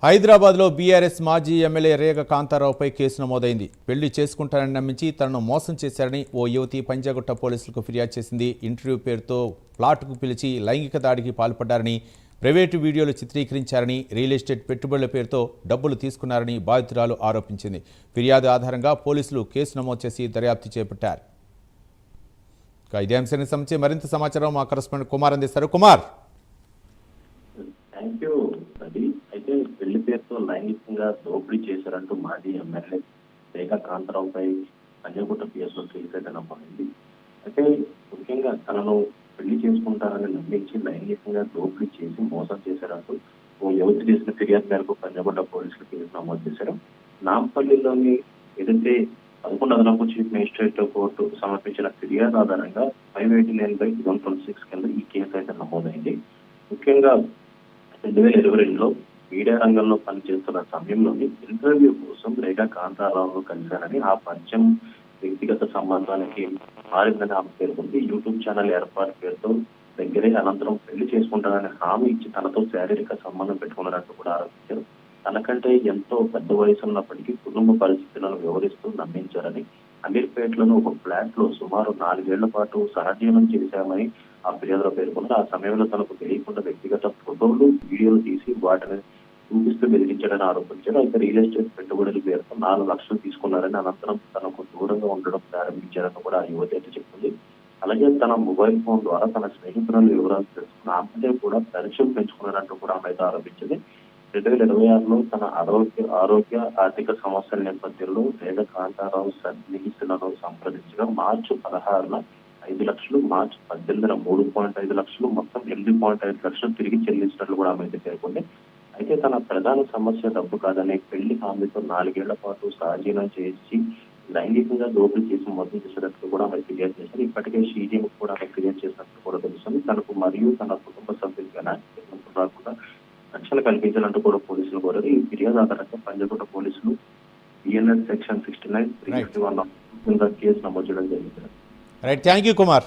హైదరాబాద్లో బీఆర్ఎస్ మాజీ ఎమ్మెల్యే రేగ కాంతారావుపై కేసు నమోదైంది. పెళ్లి చేసుకుంటానని నమ్మించి తనను మోసం చేశారని ఓ యువతి పంజాగుట్ట పోలీసులకు ఫిర్యాదు చేసింది. ఇంటర్వ్యూ పేరుతో ప్లాట్కు పిలిచి లైంగిక దాడికి పాల్పడ్డారని, ప్రైవేటు వీడియోలు చిత్రీకరించారని, రియల్ ఎస్టేట్ పెట్టుబడుల పేరుతో డబ్బులు తీసుకున్నారని బాధితురాలు ఆరోపించింది. ఫిర్యాదు ఆధారంగా పోలీసులు కేసు నమోదు చేసి దర్యాప్తు చేపట్టారు. ఇదే అంశానికి సంబంధించి మరింత సమాచారం మా కరెస్పాండెంట్ కుమార్ అందిస్తారు. కుమార్, అయితే పెళ్లి పేరుతో లైంగికంగా దోపిడీ చేశారంటూ మాజీ ఎమ్మెల్యే రేఖా కాంతారావుపై పంజాగుట్ట పిఎస్లో కేసు అయితే నమోదైంది. అయితే ముఖ్యంగా తనను పెళ్లి చేసుకుంటారని నమ్మించి లైంగికంగా దోపిడీ చేసి మోసం చేశారంటూ ఓ యువతి చేసిన ఫిర్యాదు మేరకు పంజాగుట్ట పోలీసులు కేసు నమోదు చేశారు. నాంపల్లిలోని ఏదైతే 11 అదనపు చీఫ్ మేజిస్ట్రేట్ కోర్టు సమర్పించిన ఫిర్యాదు ఆధారంగా 589/2026 కింద ఈ కేసు అయితే నమోదైంది. ముఖ్యంగా 2022లో మీడియా రంగంలో పనిచేస్తున్న సమయంలోని ఇంటర్వ్యూ కోసం రేఖా కాంతారావును కలిశారని, ఆ పరిచయం వ్యక్తిగత సంబంధానికి మారిందని ఆమె పేర్కొంది. యూట్యూబ్ ఛానల్ ఏర్పాటు పేరుతో దగ్గరే అనంతరం పెళ్లి చేసుకుంటారని హామీ ఇచ్చి తనతో శారీరక సంబంధం పెట్టుకున్నారంటూ కూడా ఆరోపించారు. తనకంటే ఎంతో పెద్ద వయసు ఉన్నప్పటికీ కుటుంబ పరిస్థితులను వివరిస్తూ నమ్మించారని, అమీర్పేటలోని ఒక ఫ్లాట్ లో సుమారు 4 ఏళ్ల పాటు సహజీవనం చేశామని ఆ ఫిర్యాదులో పేర్కొన్నారు. ఆ సమయంలో తనకు తెలియకుండా వ్యక్తిగత ఫోటోలు, వీడియోలు తీసి వాటిని చూపిస్తూ బెదిరించాడని ఆరోపించారు. అయితే రియల్ ఎస్టేట్ పెట్టుబడుల పేరుతో 4 లక్షలు తీసుకున్నారని, అనంతరం తనకు దూరంగా ఉండడం ప్రారంభించారని కూడా ఆ యువతి అయితే చెప్పింది. అలాగే తన మొబైల్ ఫోన్ ద్వారా తన స్నేహితుల వివరాలు తెలుసుకున్న ఆమె కూడా పరిచయం పెంచుకున్నారంటూ కూడా ఆమె అయితే ఆరోపించింది. 2026లో తన ఆరోగ్య ఆర్థిక సమస్యల నేపథ్యంలో రేఖా కాంతారావు సన్నిహితులను సంప్రదించగా మార్చి 16న 5 లక్షలు, మార్చి 18న 3.5 లక్షలు, మొత్తం 8.5 లక్షలు తిరిగి చెల్లించినట్లు కూడా ఆమె అయితే పేర్కొంది. అయితే తన ప్రధాన సమస్య డబ్బు కాదని, పెళ్లి హామీతో 4 ఏళ్ల పాటు సహజీవనం చేసి లైంగికంగా దోపిడీ చేసి మోసం చేసినట్లు కూడా ఆమె ఫిర్యాదు చేశారు. ఇప్పటికే షీజీఎం కూడా ఆమె ఫిర్యాదు చేసినట్లు కూడా తెలుస్తుంది. తనకు మరియు తన కుటుంబ సభ్యులకి రాకుండా రక్షణ కల్పించాలంటూ కూడా పోలీసులు కోరారు. ఈ ఫిర్యాదు ఆధారంగా పంజాగుట్ట పోలీసులు BNS సెక్షన్ 69 351 కేసు నమోదు చేయడం జరిగింది. Right, thank you Kumar.